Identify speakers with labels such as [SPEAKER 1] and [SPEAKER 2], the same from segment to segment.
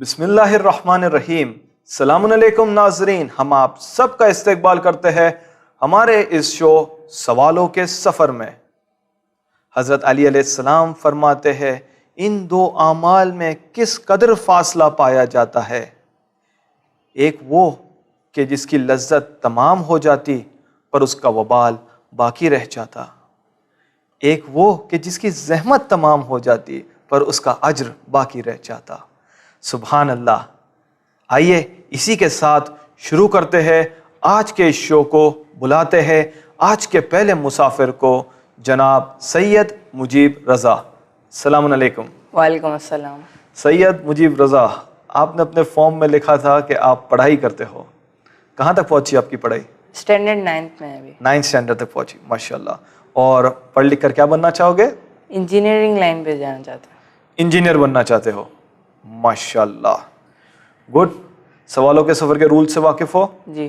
[SPEAKER 1] बिस्मिल्लाहिर्रहमानिर्रहीम। सलामुअलैकुम नाजरीन, हम आप सबका इस्तकबाल करते हैं हमारे इस शो सवालों के सफ़र में। हज़रत अली अलैहिस्सलाम फरमाते हैं, इन दो आमाल में किस कदर फासला पाया जाता है। एक वो कि जिसकी लज्जत तमाम हो जाती पर उसका वबाल बाकी रह जाता, एक वो कि जिसकी जहमत तमाम हो जाती पर उसका अज्र बाकी रह जाता। सुभान अल्लाह। आइए इसी के साथ शुरू करते हैं आज के इस शो को। बुलाते हैं आज के पहले मुसाफिर को, जनाब सैयद मुजीब रज़ा। अस्सलाम अलैकुम।
[SPEAKER 2] वालेकुम अस्सलाम।
[SPEAKER 1] सैयद मुजीब रज़ा, आपने अपने फॉर्म में लिखा था कि आप पढ़ाई करते हो। कहाँ तक पहुंची आपकी पढ़ाई?
[SPEAKER 2] स्टैंडर्ड 9th में अभी।
[SPEAKER 1] 9th स्टैंडर्ड तक पहुंची, माशाल्लाह। और पढ़ लिख कर क्या बनना चाहोगे?
[SPEAKER 2] इंजीनियरिंग लाइन पे जाना चाहता हूँ।
[SPEAKER 1] इंजीनियर बनना चाहते हो, माशाल्लाह, गुड। सवालों के सफ़र के रूल से वाकिफ़ हो?
[SPEAKER 2] जी।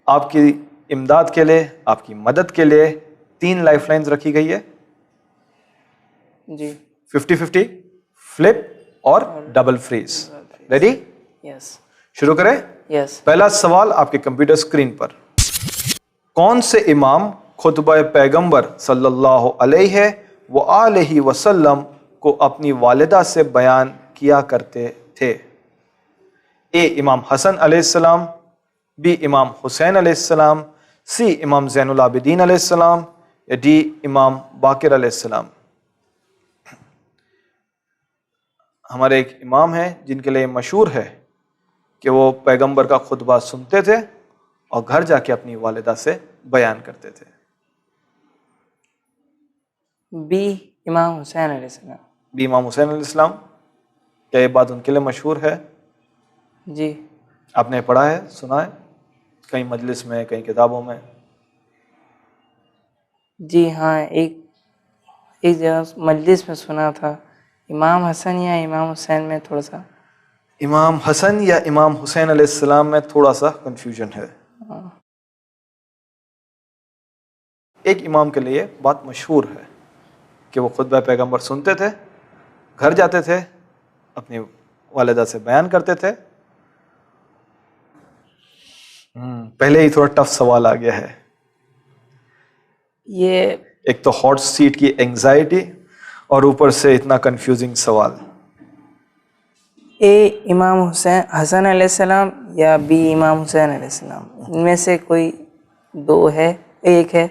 [SPEAKER 1] आपकी इमदाद के लिए, आपकी मदद के लिए 3 लाइफलाइंस रखी गई है।
[SPEAKER 2] जी।
[SPEAKER 1] 50-50, फ्लिप और डबल फ्रीज। रेडी?
[SPEAKER 2] यस।
[SPEAKER 1] शुरू करें?
[SPEAKER 2] यस।
[SPEAKER 1] पहला सवाल आपके कंप्यूटर स्क्रीन पर। कौन से इमाम खुतबा पैगंबर सल्लल्लाहु अलैहि वसल्लम को अपनी वालिदा से बयान किया करते थे? ए इमाम हसन अलैहिस्सलाम, बी इमाम हुसैन अलैहिस्सलाम, सी इमाम ज़ैनुल आबिदीन अलैहिस्सलाम, या डी इमाम बाकिर अलैहिस्सलाम। हमारे एक इमाम हैं जिनके लिए मशहूर है कि वो पैगंबर का खुतबा सुनते थे और घर जाके अपनी वालिदा से बयान करते थे।
[SPEAKER 2] बी इमाम हुसैन अलैहिस्सलाम।
[SPEAKER 1] बी इमाम हुसैन अलैहिस्सलाम। क्या ये बात उनके लिए मशहूर है?
[SPEAKER 2] जी।
[SPEAKER 1] आपने पढ़ा है, सुना है कहीं मजलिस में, कहीं किताबों में?
[SPEAKER 2] जी हाँ, एक जगह मजलिस में सुना था। इमाम हसन या इमाम हुसैन में थोड़ा सा,
[SPEAKER 1] इमाम हसन या इमाम हुसैन अलैहिस्सलाम में थोड़ा सा कंफ्यूजन है। एक इमाम के लिए बात मशहूर है कि वो खुतबा पैगंबर सुनते थे, घर जाते थे, अपनी वालिदा से बयान करते थे। पहले ही थोड़ा टफ सवाल आ गया है।
[SPEAKER 2] ये
[SPEAKER 1] एक तो हॉट सीट की एंजाइटी और ऊपर से इतना कंफ्यूजिंग सवाल।
[SPEAKER 2] ए इमाम हुसैन हसन अलैहिस्सलाम या बी इमाम हुसैन अलैहिस्सलाम, इनमें से कोई दो है, एक है।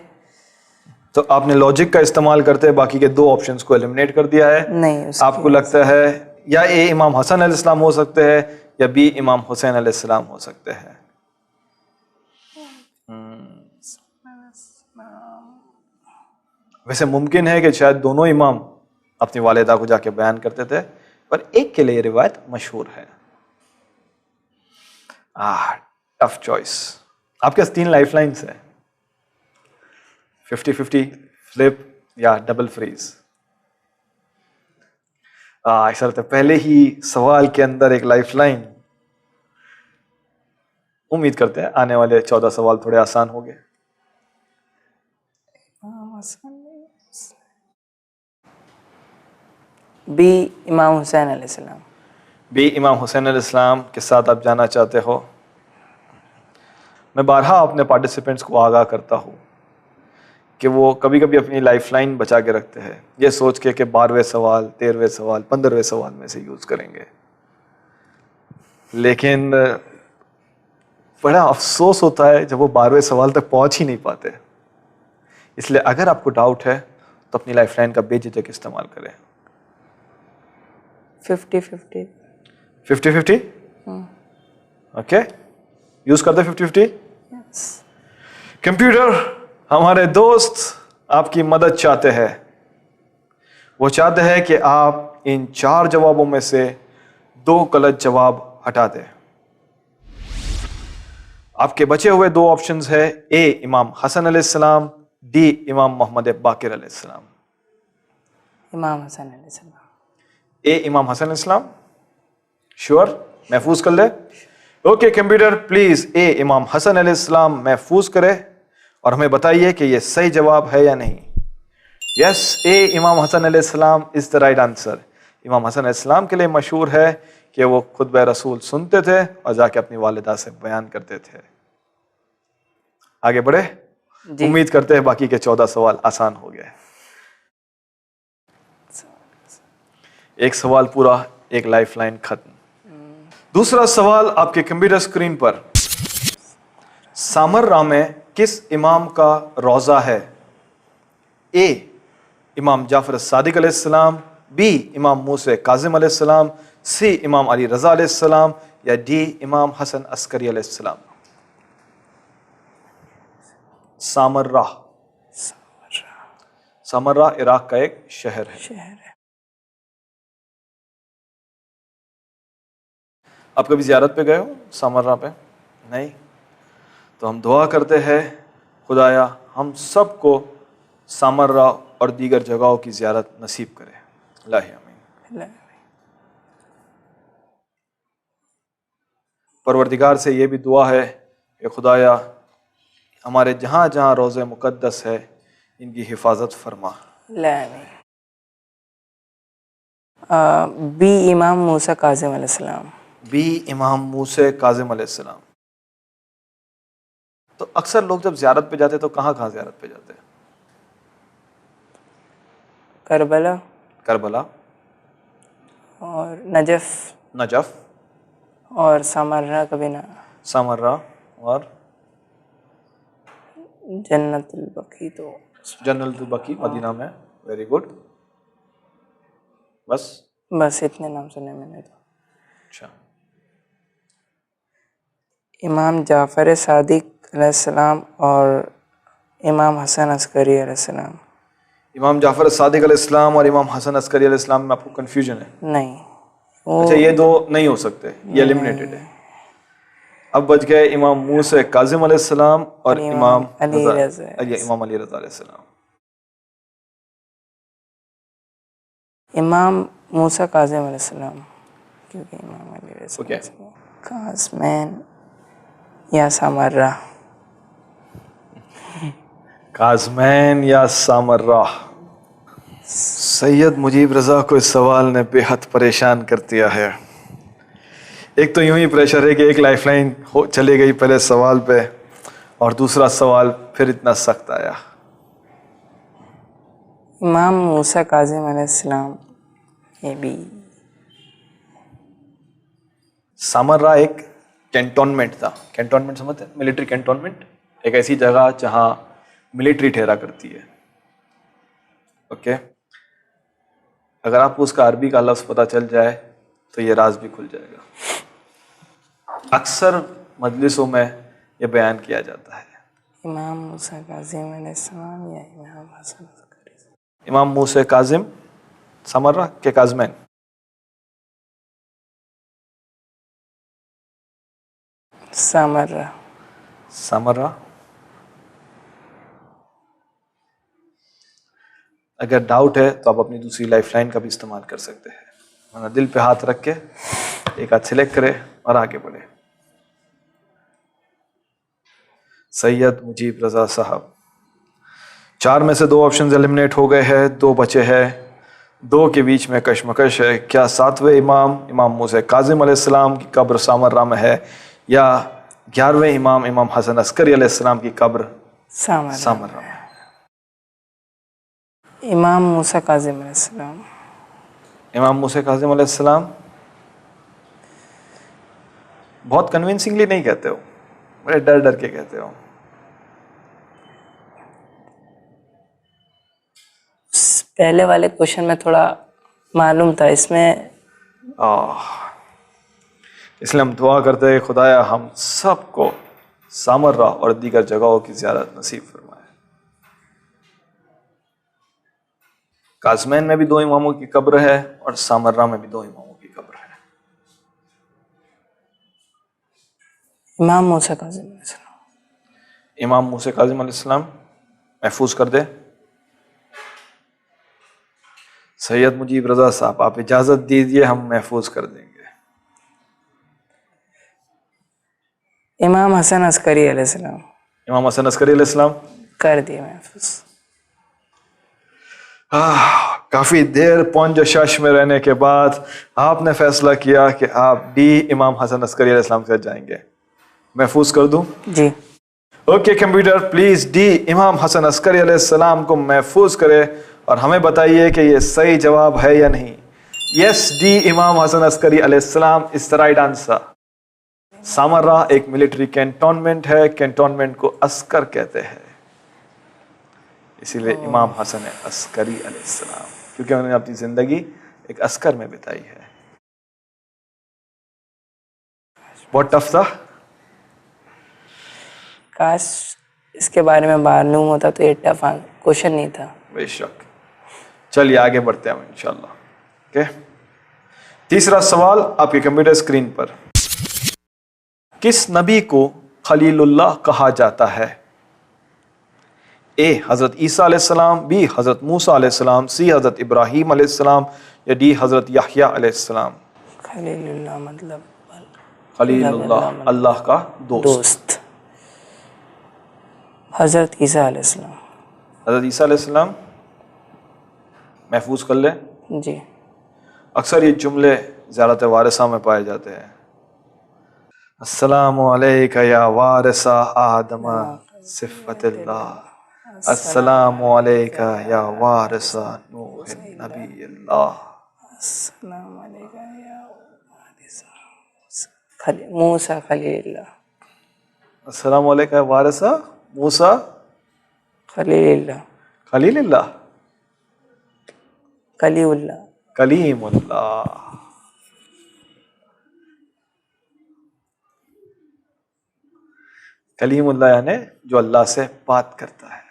[SPEAKER 1] तो आपने लॉजिक का इस्तेमाल करते बाकी के 2 ऑप्शंस को एलिमिनेट कर दिया है।
[SPEAKER 2] नहीं,
[SPEAKER 1] आपको लगता है या ए इमाम हसन अलैहिस्सलाम हो सकते हैं या बी इमाम हुसैन अलैहिस्सलाम हो सकते हैं। वैसे मुमकिन है कि शायद दोनों इमाम अपनी वालिदा को जाके बयान करते थे, पर एक के लिए रिवायत मशहूर है। Tough choice. आपके पास 3 लाइफलाइंस है, 50-50, फ्लिप या डबल फ्रीज। ऐसा लगता है पहले ही सवाल के अंदर एक लाइफलाइन। उम्मीद करते हैं आने वाले 14 सवाल थोड़े आसान हो गए।
[SPEAKER 2] बी इमाम हुसैन अलैहिस्सलाम।
[SPEAKER 1] बी इमाम हुसैन अलैहिस्सलाम के साथ आप जाना चाहते हो? मैं बारहा अपने पार्टिसिपेंट्स को आगाह करता हूँ कि वो कभी कभी अपनी लाइफलाइन बचा के रखते हैं, ये सोच के कि 12वें सवाल, 13वें सवाल, 15वें सवाल में से यूज़ करेंगे। लेकिन बड़ा अफसोस होता है जब वो 12वें सवाल तक पहुँच ही नहीं पाते। इसलिए अगर आपको डाउट है तो अपनी लाइफलाइन का बेझिझक इस्तेमाल करें।
[SPEAKER 2] 50-50।
[SPEAKER 1] 50-50? ओके, यूज़ कर दे 50-50। कंप्यूटर, हमारे दोस्त आपकी मदद चाहते हैं। वो चाहते हैं कि आप इन 4 जवाबों में से 2 गलत जवाब हटा दें। आपके बचे हुए 2 ऑप्शंस है, ए इमाम हसन अलैहिस्सलाम, डी इमाम मोहम्मद बाकिर अलैहिस्सलाम।
[SPEAKER 2] इमाम हसन अलैहिस्सलाम।
[SPEAKER 1] ए इमाम हसन अलैहिस्सलाम? श्योर, महफूज कर ले। ओके कंप्यूटर, प्लीज ए इमाम हसन अलैहिस्सलाम महफूज करे और हमें बताइए कि ये सही जवाब है या नहीं। यस, ए इमाम हसन अलैहिस्सलाम इज द राइट आंसर। इमाम हसन अलैहिस्सलाम के लिए मशहूर है कि वो खुतबा रसूल सुनते थे और जाके अपनी वालिदा से बयान करते थे। आगे बढ़े, उम्मीद करते हैं बाकी के 14 सवाल आसान हो गए। एक सवाल पूरा, एक लाइफलाइन खत्म। दूसरा सवाल आपके कंप्यूटर स्क्रीन पर। सामर्रा में किस इमाम का रोजा है? ए इमाम जाफर सादिक अलैहिस्सलाम, बी इमाम मूसा काजिम अलैहिस्सलाम, सी इमाम अली रजा अलैहिस्सलाम या डी इमाम हसन अस्करी अलैहिस्सलाम। सामर्रा, सामर्रा इराक का एक शहर है। आप कभी ज़ियारत पे गए हो सामर्रा पे? नहीं? तो हम दुआ करते हैं खुदाया हम सबको सामर्रा और दीगर जगहों की ज़ियारत नसीब करे। अल्लाह आमीन। परवरदिगार से ये भी दुआ है कि खुदाया हमारे जहाँ जहाँ रोज़े मुक़द्दस है इनकी हिफाजत फरमा।
[SPEAKER 2] बी इमाम मूसा काजिम अलैहिस्सलाम।
[SPEAKER 1] बी इमाम मूसा काजिम अलैहिस्सलाम। तो अक्सर लोग जब ज़ियारत पे जाते तो कहाँ कहाँ ज़ियारत पे जाते हैं?
[SPEAKER 2] करबला,
[SPEAKER 1] करबला
[SPEAKER 2] और नजफ,
[SPEAKER 1] नजफ
[SPEAKER 2] और सामर्रा कभी ना,
[SPEAKER 1] सामर्रा और
[SPEAKER 2] जन्नतुल बकी। तो
[SPEAKER 1] जन्नतुल बकी मदीना में। वेरी गुड, बस
[SPEAKER 2] इतने नाम सुने मैंने तो।
[SPEAKER 1] अच्छा,
[SPEAKER 2] इमाम जाफ़र सादिक अलैहिस्सलाम और इमाम हसन अस्करी अलैहिस्सलाम।
[SPEAKER 1] इमाम जाफर सादिक अलैहिस्सलाम और इमाम हसन अस्करी अलैहिस्सलाम में आपको कंफ्यूजन है?
[SPEAKER 2] नहीं,
[SPEAKER 1] अच्छा, ये दो नहीं हो सकते, ये एलिमिनेटेड है। अब बच गए इमाम मूसा काजिम अलैहिस्सलाम और इमाम अली रज़ा अलैहिस्सलाम।
[SPEAKER 2] इमाम मूसा काजिम अलैहिस्सलाम, क्योंकि इमाम अली रज़ा अलैहिस्सलाम। काज़मैन या सामर्रा?
[SPEAKER 1] काज़मैन या सामर्रा? सैयद मुजीब रज़ा को इस सवाल ने बेहद परेशान कर दिया है। एक तो यूं ही प्रेशर है कि एक लाइफलाइन हो चली गई पहले सवाल पे, और दूसरा सवाल फिर इतना सख्त आया।
[SPEAKER 2] इमाम मूसा काजिम अलैहिस्सलाम, ये भी।
[SPEAKER 1] सामर्रा एक कैंटोनमेंट था। कैंटोनमेंट समझते हैं? मिलिट्री कैंटोनमेंट, एक ऐसी जगह जहां मिलिट्री ठहरा करती है। ओके, अगर आपको उसका अरबी का लफ्ज़ पता चल जाए तो ये राज भी खुल जाएगा। अक्सर मजलिसों में ये बयान किया जाता है।
[SPEAKER 2] इमाम मूसा काजिम अलैहिस्सलाम या इमाम हसन?
[SPEAKER 1] इमाम मूसा काजिम, सामर्रा के काज़मैन?
[SPEAKER 2] सामर्रा।
[SPEAKER 1] सामर्रा। अगर डाउट है तो आप अपनी दूसरी लाइफलाइन का भी इस्तेमाल कर सकते हैं, वरना दिल पे हाथ रख के एक हाथ सिलेक्ट करें और आगे बढ़े। सैयद मुजीब रज़ा साहब, 4 में से 2 ऑप्शंस एलिमिनेट हो गए हैं, 2 बचे हैं। 2 के बीच में कशमकश है। क्या 7वें इमाम इमाम मूसा काजिम अलैहिस्सलाम की कब्र सामर्रा में है, या 11वें इमाम इमाम हसन अस्करी अलैहिस्सलाम की कब्र सामर्रा में?
[SPEAKER 2] इमाम मूसा काजिम अलैहिस्सलाम।
[SPEAKER 1] इमाम मूसा काजिम अलैहिस्सलाम? बहुत कन्विंसिंगली नहीं कहते हो, बड़े डर डर के कहते हो।
[SPEAKER 2] पहले वाले क्वेश्चन में थोड़ा मालूम था, इसमें
[SPEAKER 1] इसलिए हम दुआ करते हैं खुदाया हम सबको सामर्रा और दीगर जगहों की ज़ियारत नसीब फरमाए। काज़मैन में भी 2 इमामों की कब्र है और सामर्रा में भी 2 इमामों की कब्र है।
[SPEAKER 2] इमाम मूसा काजिम अलैहिस्सलाम।
[SPEAKER 1] इमाम मूसा काजिम अलैहिस्सलाम महफूज कर दे। सैयद मुजीब रजा साहब, आप इजाजत दीजिए, हम महफूज कर देंगे।
[SPEAKER 2] इमाम हसन अस्करी अलैहिस्सलाम।
[SPEAKER 1] इमाम हसन अस्करी अलैहिस्सलाम
[SPEAKER 2] कर दिया महफूज।
[SPEAKER 1] काफी देर पौंजशाश में रहने के बाद आपने फैसला किया कि आप डी इमाम हसन अस्करी अलैहिस्सलाम के साथ जाएंगे। महफूज कर दूं?
[SPEAKER 2] जी।
[SPEAKER 1] ओके कंप्यूटर, प्लीज डी इमाम हसन अस्करी अलैहिस्सलाम को महफूज करे और हमें बताइए कि ये सही जवाब है या नहीं। यस, डी इमाम हसन अस्करी अलैहिस्सलाम is the right answer. Samra एक मिलिट्री कैंटोनमेंट है, कैंटोनमेंट को अस्कर कहते हैं, इसीलिए इमाम हसन अस्करी अलैहिस्सलाम, क्योंकि उन्होंने अपनी जिंदगी एक अस्कर में बिताई है। बहुत टफ था।
[SPEAKER 2] काश इसके बारे में मालूम होता तो ये टफ क्वेश्चन नहीं था।
[SPEAKER 1] बेशक। चलिए आगे बढ़ते हैं इंशाल्लाह। ओके, तीसरा सवाल आपके कंप्यूटर स्क्रीन पर। किस नबी को खलीलुल्लाह कहा जाता है? ए हजरत ईसा अलैहिस्सलाम, बी हजरत मूसा अलैहिस्सलाम, सी हजरत इब्राहीम अलैहिस्सलाम या डी हजरत याह्या अलैहिस्सलाम।
[SPEAKER 2] खलीलुल्लाह मतलब
[SPEAKER 1] खलीलुल्लाह अल्लाह का दोस्त।
[SPEAKER 2] हजरत ईसा अलैहिस्सलाम।
[SPEAKER 1] हजरत ईसा अलैहिस्सलाम महफूज कर ले।
[SPEAKER 2] जी।
[SPEAKER 1] अक्सर ये जुमले ज़ियारत वारिसा में पाए जाते हैं। अस्सलामु अलैका या वारिसा आदम सिफ़तिल्लाह, अस्सलामु अलैका या वारिसा नूह नबील्लाह,
[SPEAKER 2] अस्सलामु अलैका या वारिसा मूसा खलीलुल्लाह,
[SPEAKER 1] अस्सलामु अलैका या वारिसा मूसा
[SPEAKER 2] खलीलुल्लाह,
[SPEAKER 1] खलीलुल्लाह,
[SPEAKER 2] कलीमुल्लाह,
[SPEAKER 1] कलीमुल्लाह। कलीमुल्लाह यानी जो अल्लाह से बात करता है।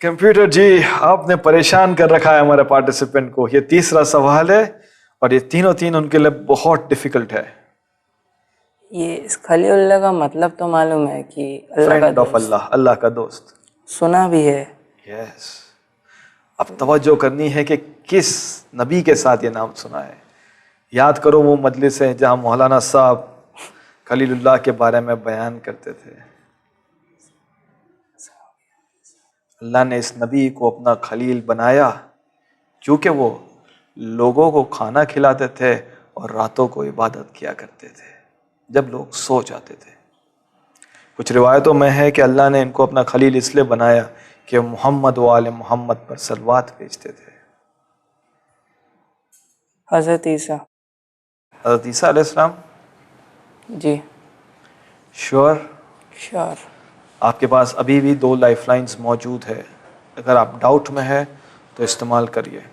[SPEAKER 1] कंप्यूटर जी, आपने परेशान कर रखा है हमारे पार्टिसिपेंट को। ये तीसरा सवाल है और ये तीनों तीन उनके लिए बहुत डिफिकल्ट है।
[SPEAKER 2] ये इस खलीलुल्लाह का मतलब तो मालूम है कि
[SPEAKER 1] फ्रेंड ऑफ अल्लाह, अल्लाह का दोस्त,
[SPEAKER 2] सुना भी है।
[SPEAKER 1] यस। अब तवज्जो करनी है कि किस नबी के साथ ये नाम सुना है। याद करो वो मजलिस है जहाँ मौलाना साहब खलीलुल्लाह के बारे में बयान करते थे। अल्लाह ने इस नबी को अपना खलील बनाया क्योंकि वो लोगों को खाना खिलाते थे और रातों को इबादत किया करते थे जब लोग सो जाते थे। कुछ रिवायतों में है कि अल्लाह ने इनको अपना खलील इसलिए बनाया कि मोहम्मद वाले मोहम्मद पर सलवात भेजते थे।
[SPEAKER 2] हजरत ईसा।
[SPEAKER 1] हज़रत ईसा अलैहिस्सलाम?
[SPEAKER 2] जी।
[SPEAKER 1] श्योर?
[SPEAKER 2] श्योर।
[SPEAKER 1] आपके पास अभी भी 2 लाइफलाइंस मौजूद है, अगर आप डाउट में है तो इस्तेमाल करिए।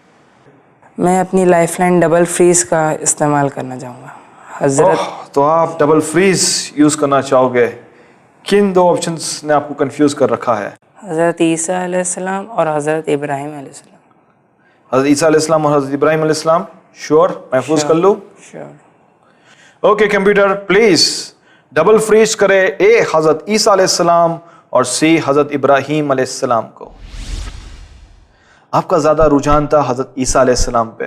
[SPEAKER 2] मैं अपनी लाइफलाइन डबल फ्रीज का इस्तेमाल करना चाहूँगा। हजरत
[SPEAKER 1] तो आप डबल फ्रीज यूज़ करना चाहोगे। किन 2 ऑप्शंस ने आपको कंफ्यूज कर रखा है?
[SPEAKER 2] हजरत ईसा अलैहिस्सलाम और हजरत इब्राहीम अलैहिस्सलाम।
[SPEAKER 1] हज़रत ईसा अलैहिस्सलाम और हज़रत इब्राहीम अलैहिस्सलाम। श्योर? महफूज कर लूँ?
[SPEAKER 2] Sure.
[SPEAKER 1] Okay computer, please double freeze करे ए हज़रत ईसा अलैहिस्सलाम और सी हज़रत इब्राहीम अलैहिस्सलाम को। आपका ज़्यादा रुझान था हज़रत ईसा अलैहिस्सलाम पे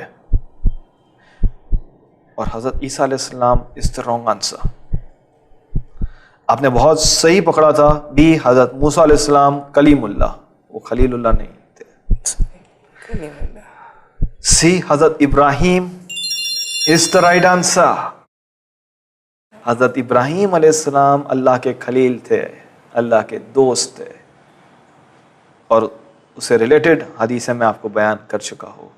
[SPEAKER 1] और हज़रत ईसा अलैहिस्सलाम इज द रॉन्ग आंसर। आपने बहुत सही पकड़ा था बी हज़रत मूसा अलैहिस्सलाम कलीमुल्लाह, वो खलीलुल्लाह नहीं थे। सी हज़रत Ibrahim is the right answer. हज़रत इब्राहीम अलैहिस्सलाम अल्लाह के खलील थे, अल्लाह के दोस्त थे और उससे रिलेटेड हदीसें मैं आपको बयान कर चुका हूँ।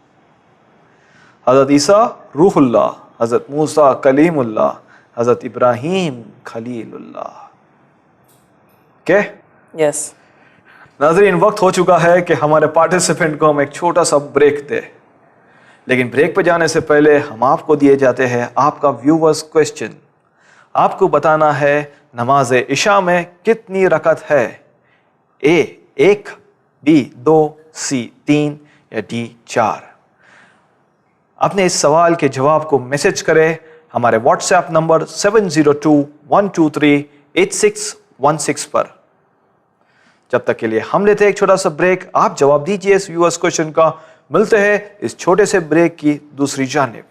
[SPEAKER 1] हज़रत ईसा रूहुल्लाह, हज़रत मूसा कलीमुल्लाह, हज़रत इब्राहीम खलीलुल्लाह। के
[SPEAKER 2] यस।
[SPEAKER 1] नाज़रीन, वक्त हो चुका है कि हमारे पार्टिसिपेंट को हम एक छोटा सा ब्रेक दें, लेकिन ब्रेक पे जाने से पहले हम आपको दिए जाते हैं आपका व्यूवर्स क्वेश्चन। आपको बताना है नमाज इशा में कितनी रकत है? ए 1, बी 2, सी 3 या डी 4। अपने इस सवाल के जवाब को मैसेज करें हमारे व्हाट्सएप नंबर 702-123-8616 पर। जब तक के लिए हम लेते हैं एक छोटा सा ब्रेक, आप जवाब दीजिए इस व्यूअर्स क्वेश्चन का। मिलते हैं इस छोटे से ब्रेक की दूसरी जानिब।